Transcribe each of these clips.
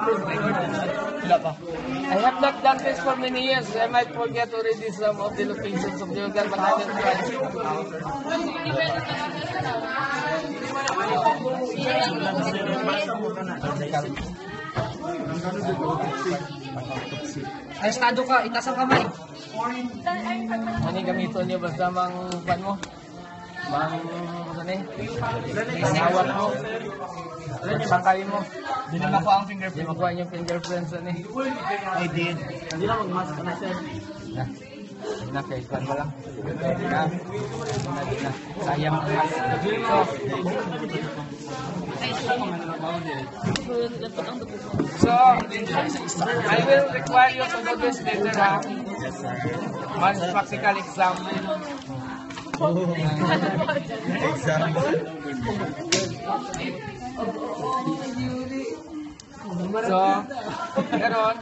Wala pa. I have not done this for many years. I might forget already some of the locations of the organ, but I will try. Ay, estado ka, itaas ang kamay. Ano yung gamiton niyo basta mang pan mo? Mang awat mo? Sakay mo? Di na makuha ang Hindi fingerprint. makuha yung fingerprints ano eh. Ay, din. Hindi na magmask na siya. Na kay kan mo lang. Na. Sayang ang mas. So, I will require you to do this later ha. Once practical exam. So, ganon,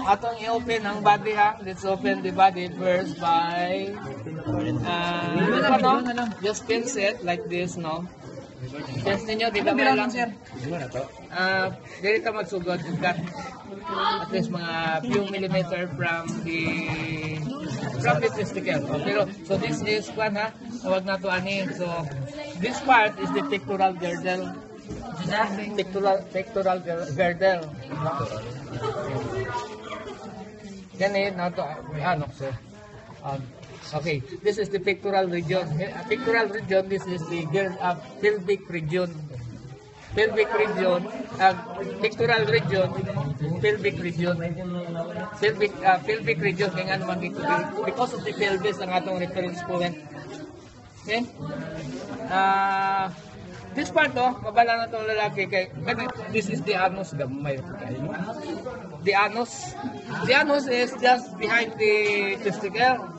atong i-open ang body ha. Let's open the body first by just pinch it like this, no? Pinch ninyo, di ba lang? Dili ka magsugod, cut at least mga few millimeter from the testicle. Pero, so this is one ha, tawag na to ani. So, this part is the pectoral girdle. Pectoral girdle. Ganit na to, ano sir? Okay, this is the pectoral region. Pectoral region, this is the pelvic region. Pelvic region, pectoral region, pelvic region. Pelvic region, kaya nga naman because of the pelvis ang atong reference point. Okay? This part, mabala na itong lalaki kay, this is the anus, gamay. The anus is just behind the testicle.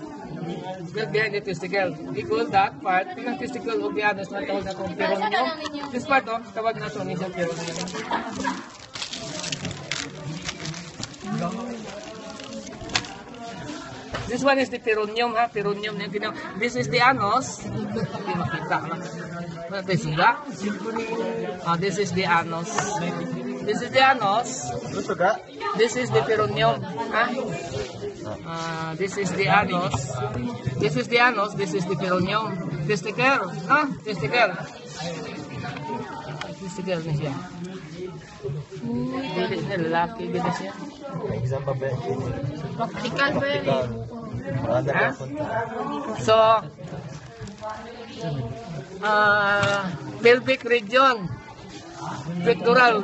Just behind the testicle. Equal that part, yung testicle of the anus na tawag na itong perineum. This part, tawag na itong isang perineum. This one is the perineum, ha? Perineum. This is the anus. Hindi makita na. This is the anus. This is the anus. This is the perineum. Ha? This is the anus. This is the anus. This is the perineum. Testicle. Ha? Testicle. Testicle na siya. Hindi na lalaki din siya. Example ba? Practical ba yun? Ha? So, pelvic region, pectoral